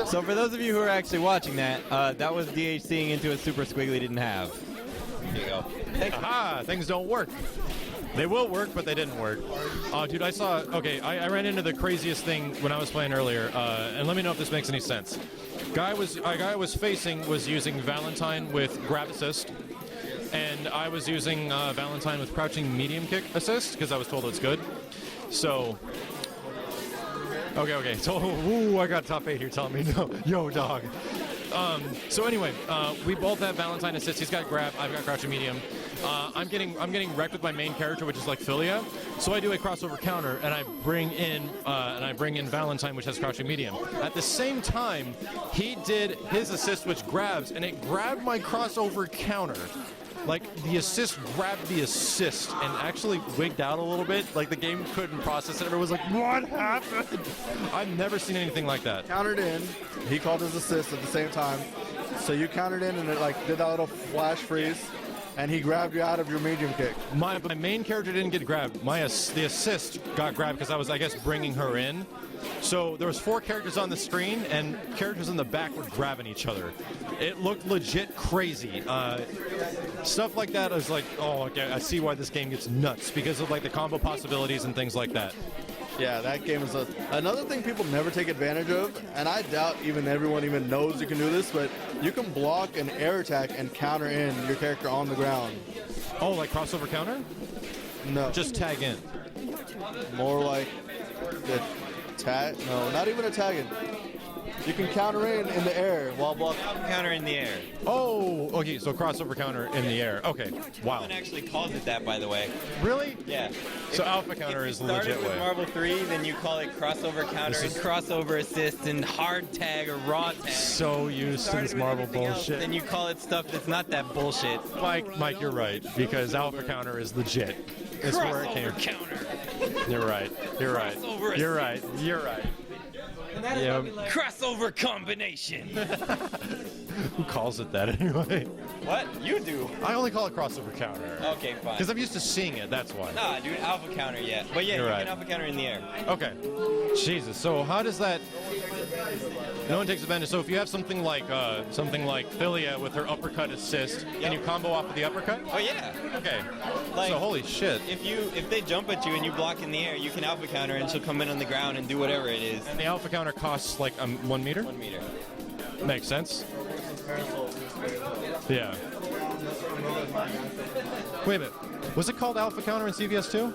So for those of you who are actually watching that, that was DHCing into a super squiggly didn't have. Here you go. Aha! Things don't work. They will work, but they didn't work. Dude, I saw... Okay, I ran into the craziest thing when I was playing earlier, and let me know if this makes any sense. A guy I was facing was using Valentine with grab assist, and I was using Valentine with crouching medium kick assist, because I was told it's good. So... Okay. So, ooh, I got top 8 here telling me no. Yo, dog. So anyway, we both have Valentine assist. He's got grab. I've got crouching medium. I'm getting wrecked with my main character, which is like Philia. So I do a crossover counter, and I bring in Valentine, which has crouching medium. At the same time, he did his assist, which grabs, and it grabbed my crossover counter. Like, the assist grabbed the assist and actually wigged out a little bit. Like, the game couldn't process it. Everyone was like, what happened? I've never seen anything like that. Countered in. He called his assist at the same time. So you countered in and it, like, did that little flash freeze. And he grabbed you out of your medium kick. My main character didn't get grabbed. The assist got grabbed because I was, I guess, bringing her in. So there was 4 characters on the screen, and characters in the back were grabbing each other. It looked legit crazy. Stuff like that is like, oh, okay, I see why this game gets nuts, because of like the combo possibilities and things like that. Yeah, that game is another thing people never take advantage of, and I doubt even everyone even knows you can do this, but you can block an air attack and counter in your character on the ground. Oh, like crossover counter? No. Just tag in. More like the tag? No, not even a tag in. You can counter in the air while blocking. Counter in the air. Oh, okay, so crossover counter in the air. Okay, wow. Someone actually calls it that, by the way. Really? Yeah. So alpha counter is the legit way. If you started with Marble 3, then you call it crossover counter and crossover assist and hard tag or raw tag. So used to this Marble bullshit. Then you call it stuff that's not that bullshit. Mike, you're right, because alpha counter is legit. It's where it came. Counter. You're right. You're right. You're right. You're right. Yeah. Crossover combination. Who calls it that anyway? What? You do. I only call it crossover counter. Okay, fine. Because I'm used to seeing it, that's why. Nah, dude, alpha counter, yeah. But yeah, you right. can alpha counter in the air. Okay. Jesus. So how does that... No one takes advantage. So if you have something like Philia with her uppercut assist, can you combo off of the uppercut? Oh, yeah. Okay. Like, so holy shit. If they jump at you and you block in the air, you can alpha counter and she'll come in on the ground and do whatever it is. And the alpha counter costs like 1 meter? 1 meter. Makes sense. Yeah. Wait a minute. Was it called alpha counter in CVS2?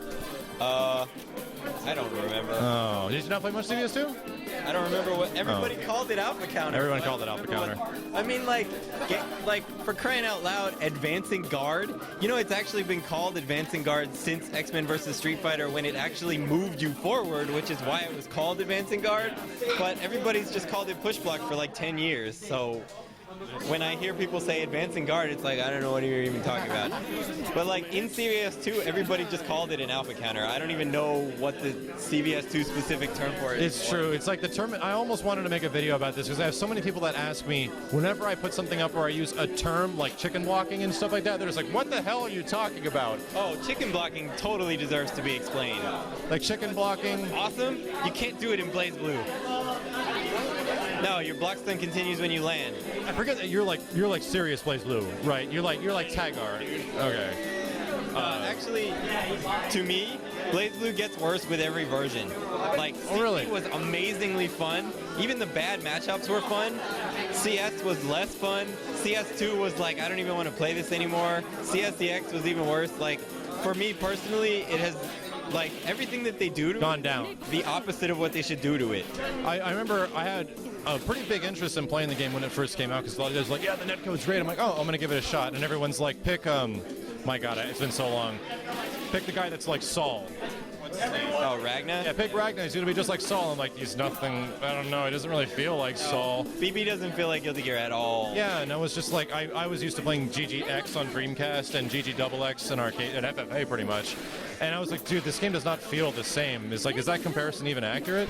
I don't remember. Oh, did you not play much CVS2? I don't remember what everybody called it. Alpha counter. Everyone called it alpha counter. I mean, like for crying out loud, advancing guard. You know, it's actually been called advancing guard since X-Men vs. Street Fighter, when it actually moved you forward, which is why it was called advancing guard. But everybody's just called it push block for like 10 years. So when I hear people say advancing guard, it's like, I don't know what you're even talking about. But like in CVS2, everybody just called it an alpha counter. I don't even know what the CVS2 specific term for it is. It's true. It's like the term. I almost wanted to make a video about this because I have so many people that ask me whenever I put something up or I use a term like chicken blocking and stuff like that, they're just like, what the hell are you talking about? Oh, chicken blocking totally deserves to be explained. Like chicken blocking? Awesome. You can't do it in BlazBlue. No, your block stun continues when you land. I forget that you're like serious BlazBlue, right? You're like Tagar. Okay. Actually, to me, BlazBlue gets worse with every version. Like, really? CP was amazingly fun. Even the bad matchups were fun. CS was less fun. CS2 was like, I don't even want to play this anymore. CSCX was even worse. Like, for me personally, it has, like, everything that they do to gone down. The opposite of what they should do to it. I remember I had a pretty big interest in playing the game when it first came out because a lot of guys were like, yeah, the netcode's great. I'm like, oh, I'm going to give it a shot. And everyone's like, pick, my God, it's been so long. Pick the guy that's like Saul. Oh, Ragnar? Yeah, pick Ragnar. He's going to be just like Saul. I'm like, he's nothing, I don't know, he doesn't really feel like Saul. BB doesn't feel like Guilty Gear at all. Yeah, and I was just like, I was used to playing GGX on Dreamcast and GGXX in arcade, at FFA pretty much. And I was like, dude, this game does not feel the same. It's like, is that comparison even accurate?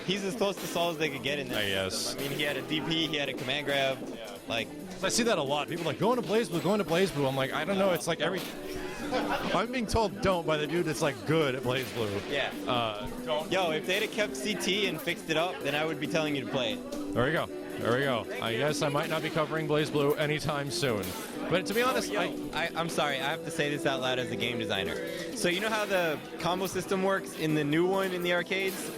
He's as close to Saul as they could get in this. I guess. I mean, he had a DP, he had a command grab. Like, I see that a lot. People are like, going to BlazBlue, going to BlazBlue. I'm like, I don't know. It's like I'm being told don't by the dude that's like good at BlazBlue. Yeah. Yo, if they'd have kept CT and fixed it up, then I would be telling you to play it. There we go. There we go. I guess I might not be covering BlazBlue anytime soon. But to be honest, I'm sorry, I have to say this out loud as a game designer. So you know how the combo system works in the new one in the arcades?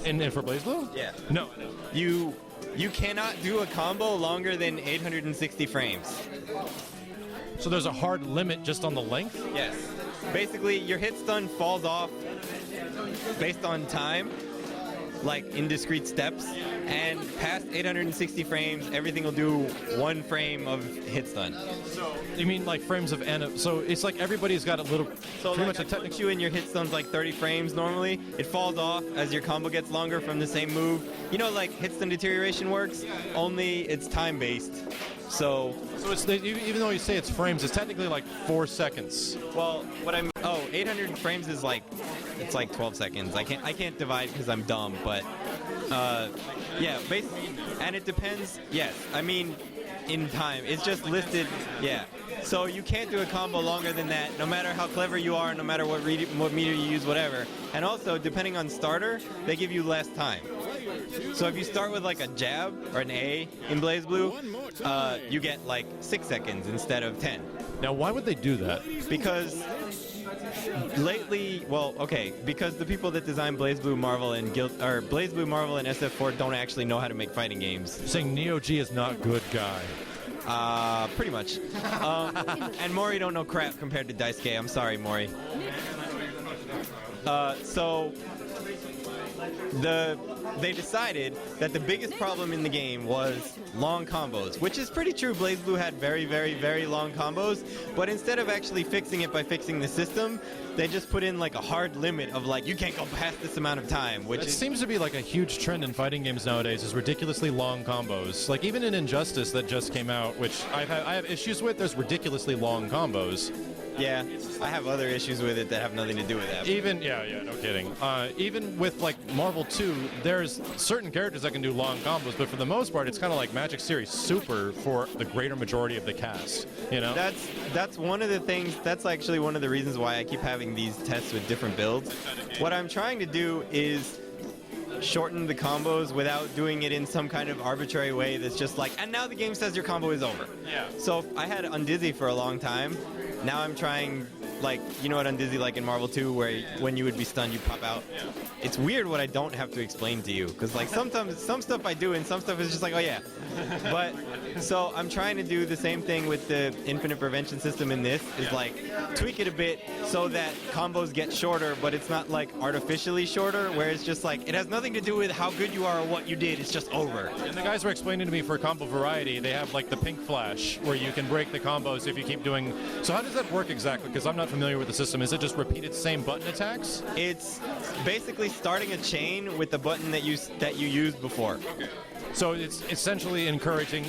And for BlazBlue? Yeah. No. You cannot do a combo longer than 860 frames. So there's a hard limit just on the length? Yes. Basically, your hit stun falls off based on time, like in discrete steps, and past 860 frames, everything will do 1 frame of hit stun. So you mean like frames of so it's like everybody's got a little, so pretty like much a technical. you and your hit stun's like 30 frames normally. It falls off as your combo gets longer from the same move. You know, like hit stun deterioration works, only it's time based. So it's even though you say it's frames, it's technically like 4 seconds. Well, 800 frames is like, it's like 12 seconds. I can't divide because I'm dumb, but yeah, basically, and it depends. Yes, I mean, in time, it's just listed. Yeah, so you can't do a combo longer than that, no matter how clever you are, no matter what meter you use, whatever. And also, depending on starter, they give you less time. So if you start with like a jab or an A in BlazBlue, you get like 6 seconds instead of 10. Now, why would they do that? Because lately, because the people that design BlazBlue, Marvel, and BlazBlue, Marvel, and SF4 don't actually know how to make fighting games. You're saying Neo G is not good guy. Pretty much. And Mori don't know crap compared to Daisuke. I'm sorry, Mori. So they decided that the biggest problem in the game was long combos, which is pretty true. BlazBlue had very, very, very long combos, but instead of actually fixing it by fixing the system, they just put in like a hard limit of like, you can't go past this amount of time, which seems to be like a huge trend in fighting games nowadays, is ridiculously long combos. Like even in Injustice that just came out, which I have issues with, there's ridiculously long combos. Yeah, I have other issues with it that have nothing to do with that. Even, yeah, no kidding. Even with like Marvel 2, there's certain characters that can do long combos, but for the most part, it's kind of like Magic Series Super for the greater majority of the cast. You know, that's one of the things. That's actually one of the reasons why I keep having these tests with different builds. What I'm trying to do is shorten the combos without doing it in some kind of arbitrary way that's just like, and now the game says your combo is over. Yeah. So I had Undizzy for a long time. Now I'm trying, like, you know what Undizzy like in Marvel 2, where when you would be stunned, you pop out? Yeah. It's weird what I don't have to explain to you, because like sometimes some stuff I do and some stuff is just like, oh yeah. But so I'm trying to do the same thing with the infinite prevention system in this, is like tweak it a bit so that combos get shorter, but it's not like artificially shorter, where it's just like, it has nothing to do with how good you are or what you did, it's just over. And the guys were explaining to me for combo variety, they have like the pink flash, where you can break the combos if you keep doing. So how does that work exactly? Because I'm not familiar with the system. Is it just repeated same button attacks? It's basically starting a chain with the button that you used before. Okay. So it's essentially encouraging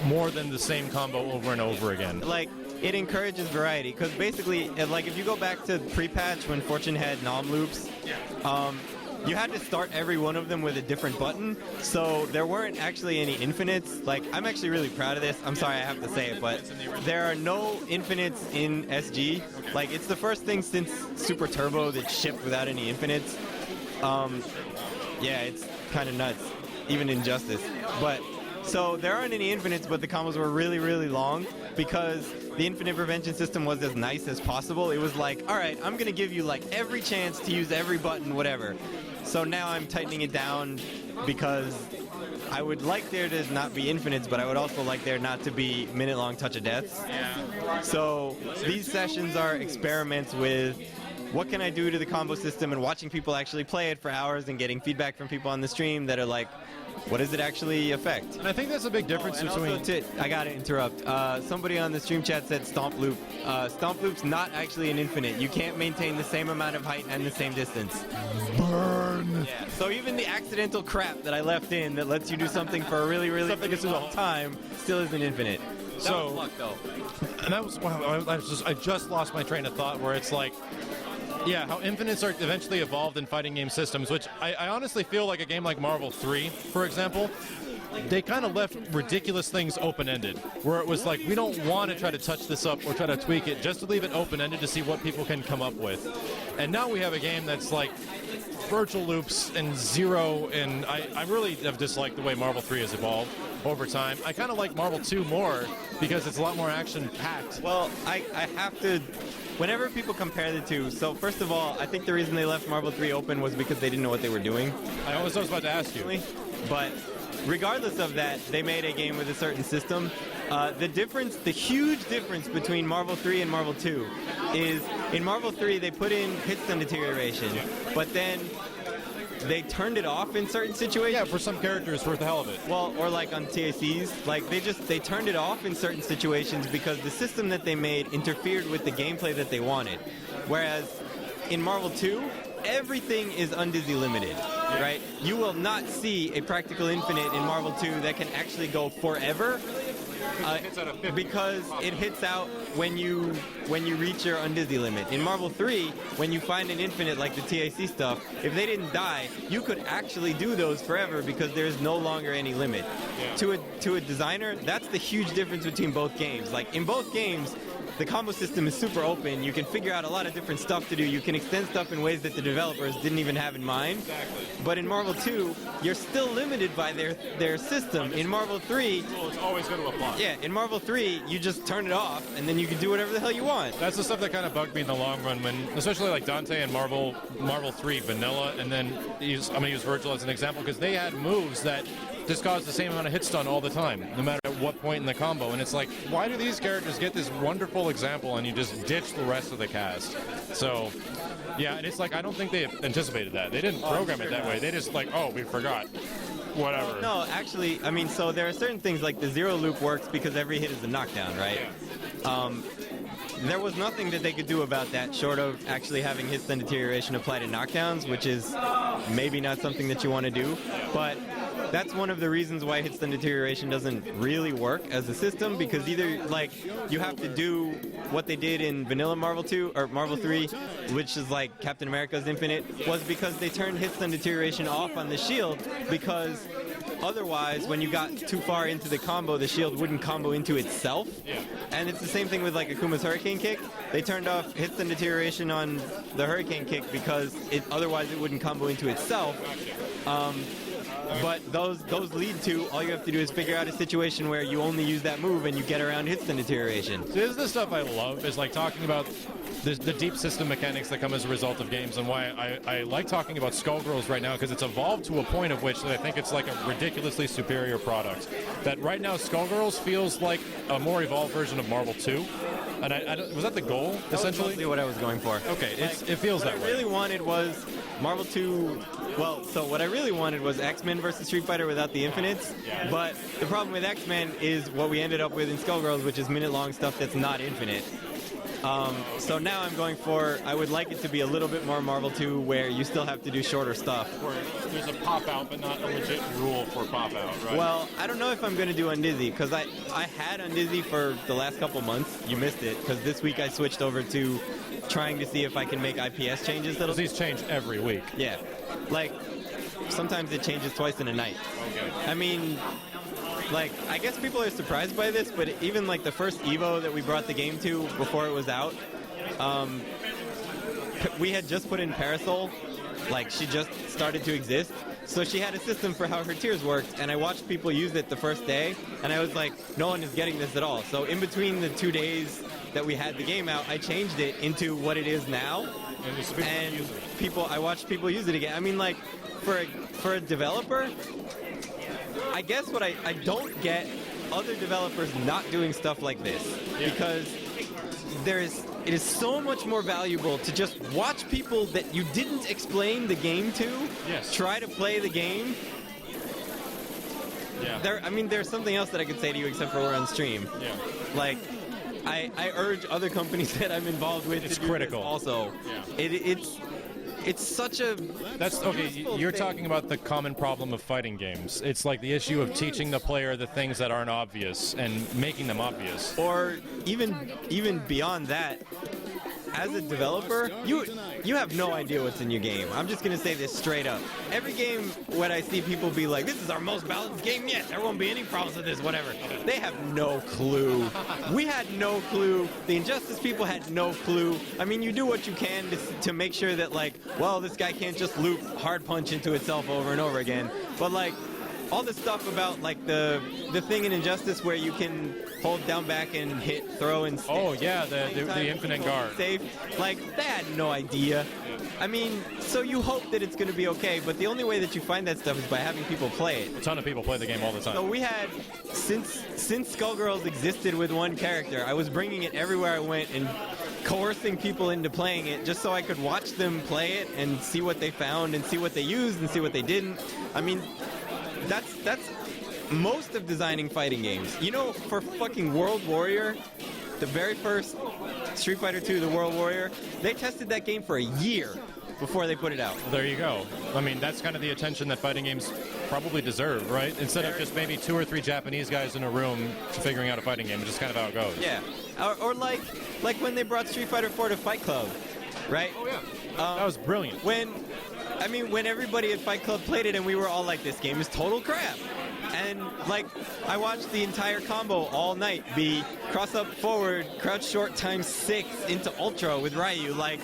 more than the same combo over and over again. Like, it encourages variety, because basically, like, if you go back to pre-patch when Fortune had nom loops, you had to start every one of them with a different button, so there weren't actually any infinites. Like, I'm actually really proud of this. I'm sorry I have to say it, but there are no infinites in SG. Like, it's the first thing since Super Turbo that shipped without any infinites. Yeah, it's kind of nuts, even in Justice. But so there aren't any infinites, but the combos were really, really long because the infinite prevention system was as nice as possible. It was like, all right, I'm gonna give you like every chance to use every button, whatever. So now I'm tightening it down because I would like there to not be infinites, but I would also like there not to be minute-long touch of deaths. Yeah. So these sessions are experiments with what can I do to the combo system, and watching people actually play it for hours and getting feedback from people on the stream that are like, what does it actually affect? And I think that's a big difference between... Also, I gotta interrupt. Somebody on the stream chat said Stomp Loop. Stomp Loop's not actually an infinite. You can't maintain the same amount of height and the same distance. Burn! Yeah. So even the accidental crap that I left in that lets you do something for a really, really long time still isn't infinite. So, that was luck, though. And that was... Wow, I just lost my train of thought where it's like... Yeah, how infinites are eventually evolved in fighting game systems, which I honestly feel like a game like Marvel 3, for example, they kind of left ridiculous things open-ended, where it was like, we don't want to try to touch this up or try to tweak it, just to leave it open-ended to see what people can come up with. And now we have a game that's like virtual loops and zero, and I really have disliked the way Marvel 3 has evolved over time. I kind of like Marvel 2 more because it's a lot more action-packed. Well, I have to... Whenever people compare the two, so first of all, I think the reason they left Marvel 3 open was because they didn't know what they were doing. I was about to ask you. But regardless of that, they made a game with a certain system. The huge difference between Marvel 3 and Marvel 2 is in Marvel 3 they put in hit-stun deterioration, but then they turned it off in certain situations. Yeah, for some characters, for the hell of it. Well, or like on TACs, like they turned it off in certain situations because the system that they made interfered with the gameplay that they wanted. Whereas in Marvel 2, everything is undizzy limited, right? You will not see a practical infinite in Marvel 2 that can actually go forever. Because it hits out when you reach your undizzy limit. In Marvel 3, when you find an infinite like the TAC stuff, if they didn't die, you could actually do those forever because there's no longer any limit. Yeah. To a designer, that's the huge difference between both games. Like in both games, the combo system is super open. You can figure out a lot of different stuff to do. You can extend stuff in ways that the developers didn't even have in mind. Exactly. But in Marvel 2, you're still limited by their system. In Marvel 3, it's always going to apply. yeah, in Marvel 3, you just turn it off, and then you can do whatever the hell you want. That's the stuff that kind of bugged me in the long run, when, especially like Dante and Marvel 3 Vanilla, and then I'm going to use Virgil as an example, because they had moves that just cause the same amount of hit stun all the time, no matter at what point in the combo. And it's like, why do these characters get this wonderful example and you just ditch the rest of the cast? So, yeah, and it's like, I don't think they anticipated that. They didn't program it that way. They just like, oh, we forgot. Whatever. No, actually, I mean, so there are certain things like the zero loop works because every hit is a knockdown, right? Yeah. There was nothing that they could do about that short of actually having hit-stun deterioration apply to knockdowns, which is maybe not something that you want to do. But that's one of the reasons why hit-stun deterioration doesn't really work as a system, because either like you have to do what they did in vanilla Marvel 2 or Marvel 3, which is like Captain America's Infinite, was because they turned hit-stun deterioration off on the shield, because otherwise, when you got too far into the combo, the shield wouldn't combo into itself. Yeah. And it's the same thing with like Akuma's Hurricane Kick. They turned off hit-stun deterioration on the Hurricane Kick because otherwise it wouldn't combo into itself. But those lead to, all you have to do is figure out a situation where you only use that move and you get around hit-stun deterioration. So this is the stuff I love, is like talking about the deep system mechanics that come as a result of games, and why I like talking about Skullgirls right now, because it's evolved to a point of which that I think it's like a ridiculously superior product. That right now Skullgirls feels like a more evolved version of Marvel 2. And was that the goal, essentially? That was mostly what I was going for. Okay, it feels that way. What I really wanted was Marvel 2... Well, so what I really wanted was X-Men versus Street Fighter without the infinites. Yeah. But the problem with X-Men is what we ended up with in Skullgirls, which is minute-long stuff that's not infinite. So now I'm going for, I would like it to be a little bit more Marvel 2, where you still have to do shorter stuff. Where there's a pop-out, but not a legit rule for pop-out, right? Well, I don't know if I'm going to do Undizzy, because I had Undizzy for the last couple months. You missed it, because this week I switched over to trying to see if I can make IPS changes. These change every week. Yeah. Like, sometimes it changes twice in a night. Okay. I mean, like, I guess people are surprised by this, but even like the first Evo that we brought the game to before it was out, we had just put in Parasol. Like, she just started to exist. So she had a system for how her tiers worked, and I watched people use it the first day, and I was like, no one is getting this at all. So in between the 2 days that we had the game out, I changed it into what it is now. And I watched people use it again. I mean, like, for a developer, I guess what I don't get other developers not doing stuff like this, because it is so much more valuable to just watch people that you didn't explain the game to try to play the game. Yeah. I mean, there's something else that I could say to you except for we're on stream. Yeah. Like, I urge other companies that I'm involved with to do critical. This also. Yeah. It's such a... That's okay. You're talking about the common problem of fighting games. It's like the issue of teaching the player the things that aren't obvious and making them obvious. Or even beyond that, as a developer, you have no idea what's in your game. I'm just gonna say this straight up. Every game when I see people be like, this is our most balanced game yet, there won't be any problems with this, whatever. They have no clue. We had no clue. The Injustice people had no clue. I mean, you do what you can to make sure that, like, well, this guy can't just loop hard punch into itself over and over again. But, like, all the stuff about, like, the thing in Injustice where you can hold down back and hit, throw, and stick. Oh, yeah, the infinite guard. Safe. Like, they had no idea. I mean, so you hope that it's going to be okay, but the only way that you find that stuff is by having people play it. A ton of people play the game all the time. So we had, since Skullgirls existed with one character, I was bringing it everywhere I went and coercing people into playing it just so I could watch them play it and see what they found and see what they used and see what they didn't. I mean, that's most of designing fighting games. You know, for fucking World Warrior, the very first Street Fighter II, the World Warrior, they tested that game for a year before they put it out. There you go. I mean, that's kind of the attention that fighting games probably deserve, right? Instead of just maybe 2 or 3 Japanese guys in a room figuring out a fighting game, which is kind of how it goes. Yeah. Or like when they brought Street Fighter 4 to Fight Club, right? Oh, yeah. That was brilliant. When everybody at Fight Club played it and we were all like, this game is total crap. And, like, I watched the entire combo all night be cross up forward, crouch short times 6 into Ultra with Ryu, like,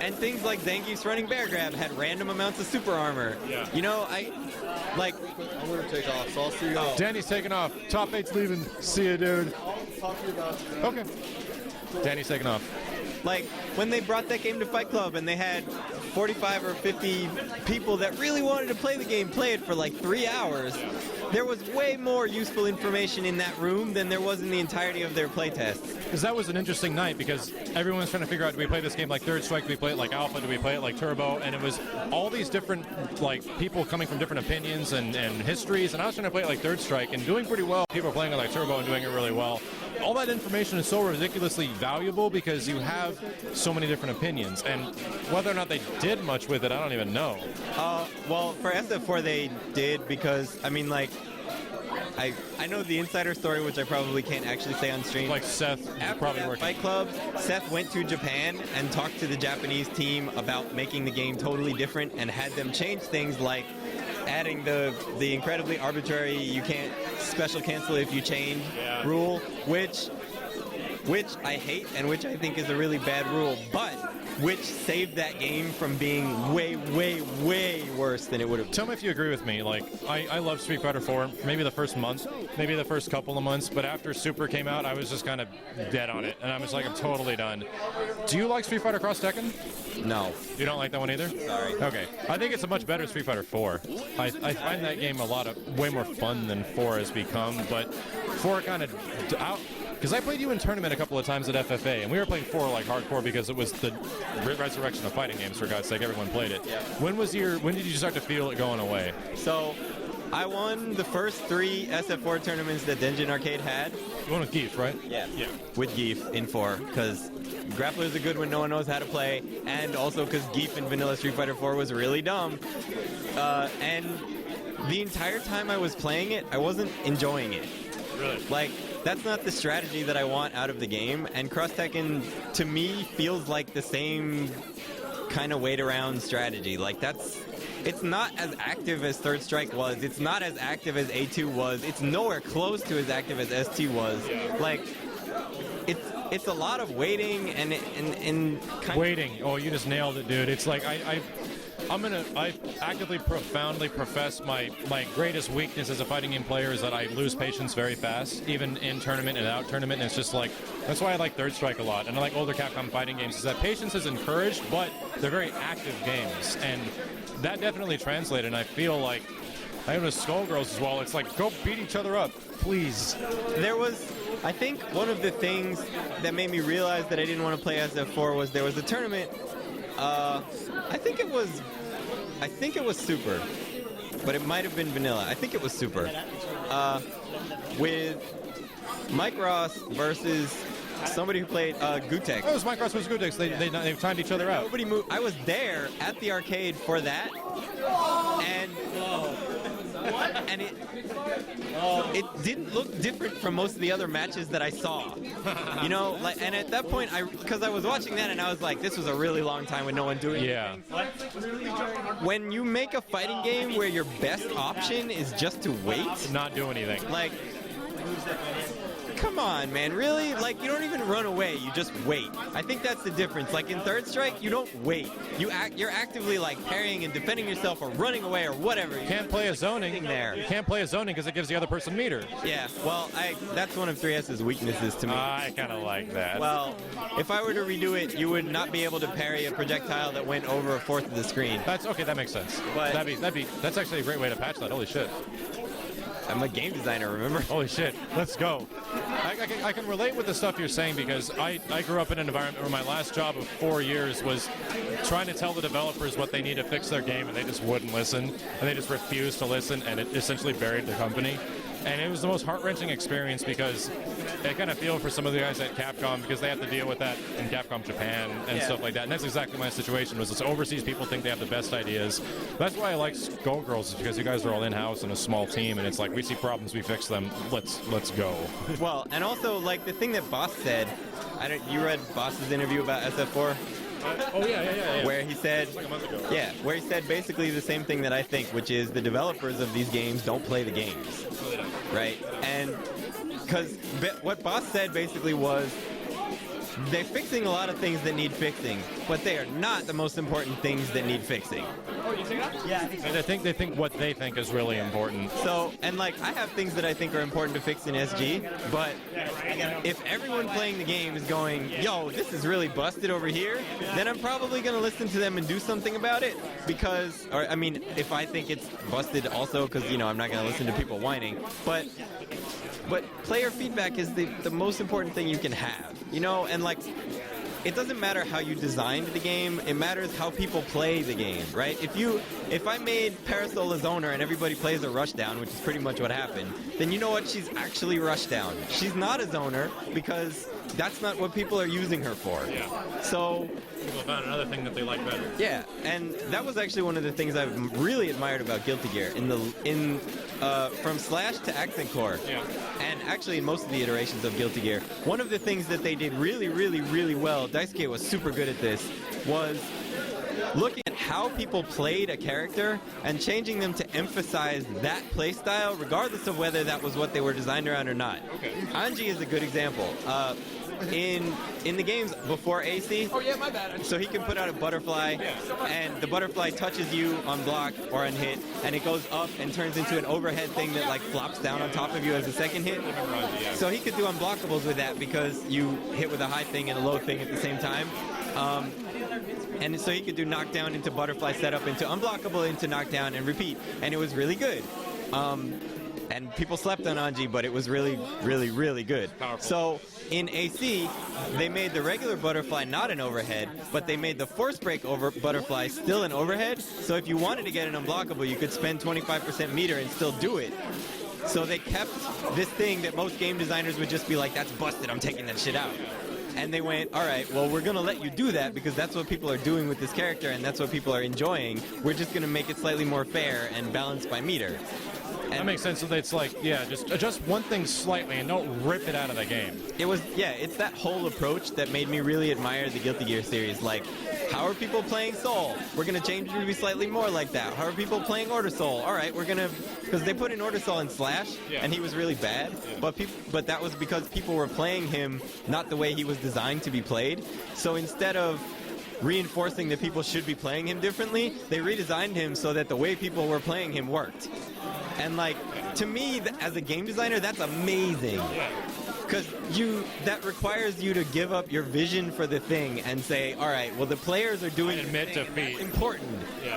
and things like Zangief's running bear grab had random amounts of super armor. Yeah. You know, I'm gonna take off, so I'll see you guys. Danny's taking off. Top 8's leaving. See you, dude. I'll talk to you about it. Okay. Danny's taking off. Like, when they brought that game to Fight Club and they had 45 or 50 people that really wanted to play the game play it for like 3 hours, there was way more useful information in that room than there was in the entirety of their playtests. Because that was an interesting night because everyone's trying to figure out, do we play this game like Third Strike, do we play it like Alpha, do we play it like Turbo, and it was all these different, like, people coming from different opinions and histories, and I was trying to play it like Third Strike and doing pretty well. People are playing it like Turbo and doing it really well. All that information is so ridiculously valuable because you have so many different opinions, and whether or not they did much with it, I don't even know. Well, for SF4 they did because, I mean, like, I know the insider story, which I probably can't actually say on stream. Like Seth After probably that working. Fight Club, Seth went to Japan and talked to the Japanese team about making the game totally different and had them change things like adding the incredibly arbitrary you can't special cancel if you change rule, which I hate and which I think is a really bad rule, but which saved that game from being way, way, way worse than it would have. Tell me if you agree with me. Like, I love Street Fighter 4, maybe the first month, maybe the first couple of months, but after Super came out, I was just kind of dead on it, and I was like, I'm totally done. Do you like Street Fighter Cross Tekken? No. You don't like that one either? Sorry. Okay. I think it's a much better Street Fighter 4. I find that game way more fun than 4 has become, but 4 kind of out. Because I played you in tournament a couple of times at FFA, and we were playing 4 like hardcore because it was the resurrection of fighting games, for God's sake. Everyone played it. Yeah. When did you start to feel it going away? So, I won the first 3 SF4 tournaments that Denjin Arcade had. You won with Geef, right? Yeah. With Geef in 4, because Grappler's a good when no one knows how to play, and also because Geef in Vanilla Street Fighter 4 was really dumb. And the entire time I was playing it, I wasn't enjoying it. Really? Like, that's not the strategy that I want out of the game, and Cross Tekken, to me, feels like the same kind of wait-around strategy. Like, it's not as active as Third Strike was. It's not as active as A2 was. It's nowhere close to as active as ST was. Like, it's a lot of waiting and kind Waiting. Oh, you just nailed it, dude. It's like I actively, profoundly profess my greatest weakness as a fighting game player is that I lose patience very fast, even in tournament and out tournament. And it's just like, that's why I like Third Strike a lot. And I like older Capcom fighting games, is that patience is encouraged, but they're very active games. And that definitely translated. And I feel like, I know with Skullgirls as well, it's like, go beat each other up, please. I think one of the things that made me realize that I didn't want to play SF4 was there was a tournament. I think it was Super, but it might have been Vanilla. I think it was Super. With Mike Ross versus somebody who played Gutek. Oh, it was Mike Ross versus Gutex. They timed each other out. Nobody moved. I was there at the arcade for that, and and it didn't look different from most of the other matches that I saw. You know, like, and at that point, because I was watching that and I was like, this was a really long time with no one doing anything. When you make a fighting game where your best option is just to wait, not do anything. Like, come on, man, really? Like, you don't even run away, you just wait. I think that's the difference. Like, in Third Strike, you don't wait. You're actively, like, parrying and defending yourself or running away or whatever. You can't play a zoning there. You can't play a zoning because it gives the other person meter. Yeah, well, that's one of 3S's weaknesses to me. I kind of like that. Well, if I were to redo it, you would not be able to parry a projectile that went over a fourth of the screen. That's okay, that makes sense. But that's actually a great way to patch that. Holy shit. I'm a game designer, remember? Holy shit, let's go. I can relate with the stuff you're saying because I grew up in an environment where my last job of 4 years was trying to tell the developers what they need to fix their game, and they just wouldn't listen, and they just refused to listen, and it essentially buried the company. And it was the most heart-wrenching experience because I kind of feel for some of the guys at Capcom because they have to deal with that in Capcom Japan and stuff like that. And that's exactly my situation. Was this overseas people think they have the best ideas. That's why I like Skullgirls, is because you guys are all in-house in a small team, and it's like we see problems, we fix them. Let's go. Well, and also like the thing that Boss said. You read Boss's interview about SF4? Yeah. Where he said, like a month ago. Yeah, where he said basically the same thing that I think, which is the developers of these games don't play the games, right? And because what Boss said basically was, they're fixing a lot of things that need fixing, but they are not the most important things that need fixing. Oh, you think that? Yeah. And they think what they think is really important. So, and like, I have things that I think are important to fix in SG, but if everyone playing the game is going, yo, this is really busted over here, then I'm probably going to listen to them and do something about it because, or I mean, if I think it's busted also, because, you know, I'm not going to listen to people whining, but player feedback is the most important thing you can have, you know, and like, it doesn't matter how you designed the game, it matters how people play the game, right? If I made Parasol a zoner and everybody plays a rushdown, which is pretty much what happened, then you know what, she's actually rushdown. She's not a zoner because that's not what people are using her for. Yeah. So people found another thing that they like better. Yeah, and that was actually one of the things I've really admired about Guilty Gear from Slash to Accent Core. Yeah. And actually in most of the iterations of Guilty Gear, one of the things that they did really, really, really well, Daisuke was super good at this, was looking at how people played a character and changing them to emphasize that playstyle regardless of whether that was what they were designed around or not. Okay. Anji is a good example. In the games before AC, oh yeah, my bad. So he can put out a butterfly, and the butterfly touches you on block or on hit, and it goes up and turns into an overhead thing that like flops down on top of you as a second hit. So he could do unblockables with that because you hit with a high thing and a low thing at the same time. And so he could do knockdown into butterfly setup into unblockable into knockdown and repeat, and it was really good. And people slept on Anji, but it was really, really, really good. Powerful. So in AC, they made the regular butterfly not an overhead, but they made the force break butterfly still an overhead. So if you wanted to get an unblockable, you could spend 25% meter and still do it. So they kept this thing that most game designers would just be like, that's busted, I'm taking that shit out. And they went, all right, well, we're going to let you do that because that's what people are doing with this character and that's what people are enjoying. We're just going to make it slightly more fair and balanced by meter. And that makes sense. So it's like, yeah, just adjust one thing slightly and don't rip it out of the game. It was, yeah, it's that whole approach that made me really admire the Guilty Gear series. Like, how are people playing Soul? We're going to change it to be slightly more like that. How are people playing Order Soul? All right, we're going to, because they put in Order Soul in Slash, and he was really bad, but that was because people were playing him not the way he was designed to be played. So instead of reinforcing that people should be playing him differently, they redesigned him so that the way people were playing him worked. And like, to me, as a game designer, that's amazing. Because that requires you to give up your vision for the thing and say, all right, well, the players are doing admit defeat. That's important,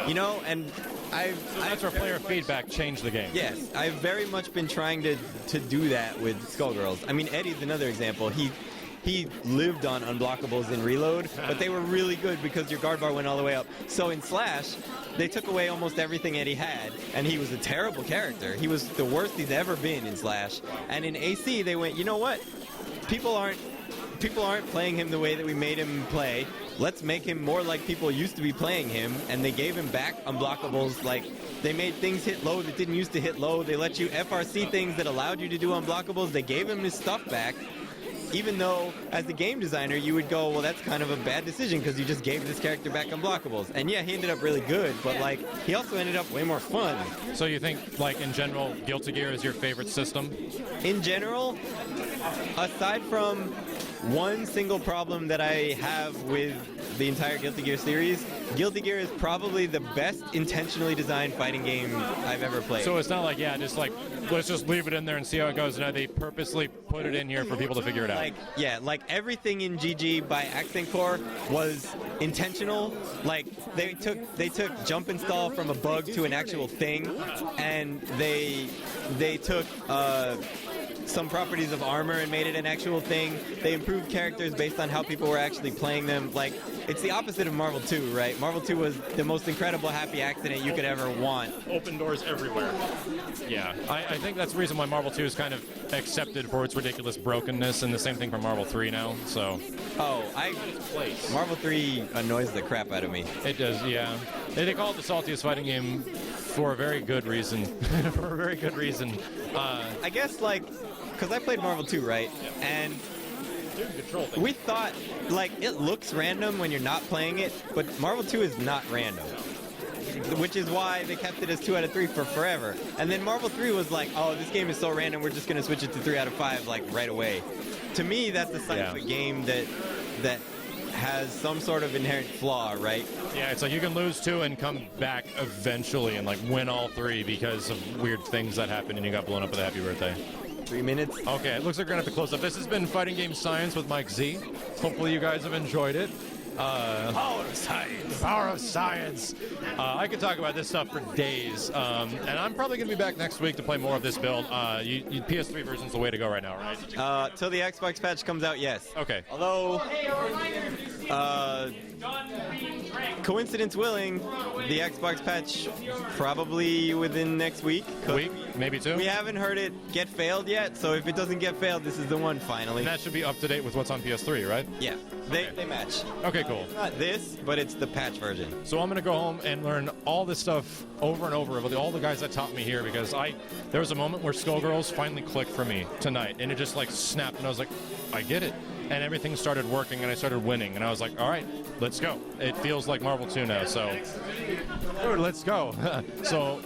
you know? And that's where player feedback changed the game. Yes, I've very much been trying to do that with Skullgirls. I mean, Eddie's another example. He lived on unblockables in Reload, but they were really good because your guard bar went all the way up. So in Slash, they took away almost everything Eddie had, and he was a terrible character. He was the worst he's ever been in Slash. And in AC, they went, you know what? People aren't playing him the way that we made him play. let's make him more like people used to be playing him, and they gave him back unblockables. Like, they made things hit low that didn't used to hit low. They let you FRC things that allowed you to do unblockables. They gave him his stuff back, even though, as the game designer, you would go, well, that's kind of a bad decision because you just gave this character back unblockables. And yeah, he ended up really good, but like, he also ended up way more fun. So you think, like, in general, Guilty Gear is your favorite system? In general, aside from one single problem that I have with the entire Guilty Gear series, Guilty Gear is probably the best intentionally designed fighting game I've ever played. So it's not like, yeah, just like, let's just leave it in there and see how it goes. No, they purposely put it in here for people to figure it out. Like, yeah, like everything in GG by Accent Core was intentional. Like, they took jump install from a bug to an actual thing, and they took some properties of armor and made it an actual thing. They improved characters based on how people were actually playing them. Like, it's the opposite of Marvel 2, right? Marvel 2 was the most incredible happy accident you could ever want. Open doors everywhere. Yeah, I think that's the reason why Marvel 2 is kind of accepted for its ridiculous brokenness, and the same thing for Marvel 3 now, so. Oh, Marvel 3 annoys the crap out of me. It does, yeah. They call it the saltiest fighting game for a very good reason. For a very good reason. I guess, like, because I played Marvel 2, right? And we thought, like, it looks random when you're not playing it, but Marvel 2 is not random. Which is why they kept it as 2 out of 3 for forever. And then Marvel 3 was like, oh, this game is so random, we're just going to switch it to 3 out of 5, like, right away. To me, that's the sign of a game that has some sort of inherent flaw, right? Yeah, it's like you can lose 2 and come back eventually and, like, win all 3 because of weird things that happen and you got blown up with a happy birthday. 3 minutes. Okay, it looks like we're going to have to close up. This has been Fighting Game Science with MikeZ. Hopefully you guys have enjoyed it. Power of science. Power of science. I could talk about this stuff for days, and I'm probably going to be back next week to play more of this build. PS3 version's the way to go right now, right? Till the Xbox patch comes out, yes. Okay. Although, coincidence willing, the Xbox patch probably within next week. A week? Maybe 2? We haven't heard it get failed yet, so if it doesn't get failed, this is the one finally. And that should be up to date with what's on PS3, right? Yeah, they match. Okay, cool. It's not this, but it's the patch version. So I'm going to go home and learn all this stuff over and over with all the guys that taught me here, because there was a moment where Skullgirls finally clicked for me tonight, and it just like snapped, and I was like, I get it. And everything started working, and I started winning, and I was like, all right, let's go. It feels like Marvel 2 now, so let's go. So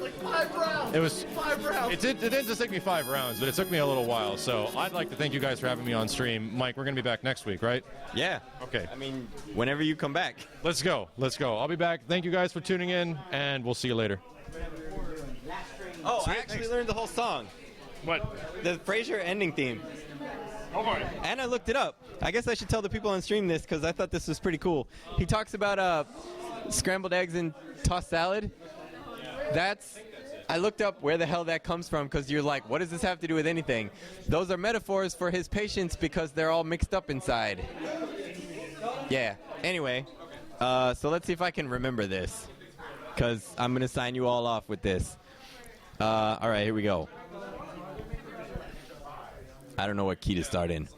it was 5 rounds. It didn't just take me 5 rounds, but it took me a little while. So I'd like to thank you guys for having me on stream. Mike, we're going to be back next week, right? Yeah. Okay. I mean, whenever you come back. Let's go. Let's go. I'll be back. Thank you guys for tuning in, and we'll see you later. Oh, I actually learned the whole song. What? The Frasier ending theme. Oh boy. And I looked it up. I guess I should tell the people on stream this because I thought this was pretty cool. He talks about scrambled eggs and tossed salad. I looked up where the hell that comes from because you're like, what does this have to do with anything? Those are metaphors for his patients because they're all mixed up inside. Yeah. Anyway, so let's see if I can remember this because I'm going to sign you all off with this. All right, here we go. I don't know what key to start in.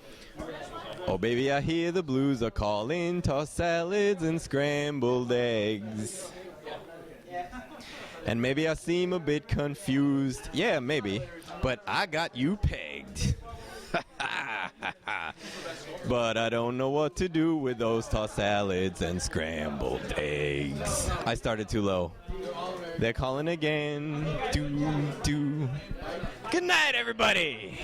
Oh, baby, I hear the blues are calling, tossed salads and scrambled eggs. And maybe I seem a bit confused. Yeah, maybe. But I got you pegged. But I don't know what to do with those tossed salads and scrambled eggs. I started too low. They're calling again. Do. Good night, everybody.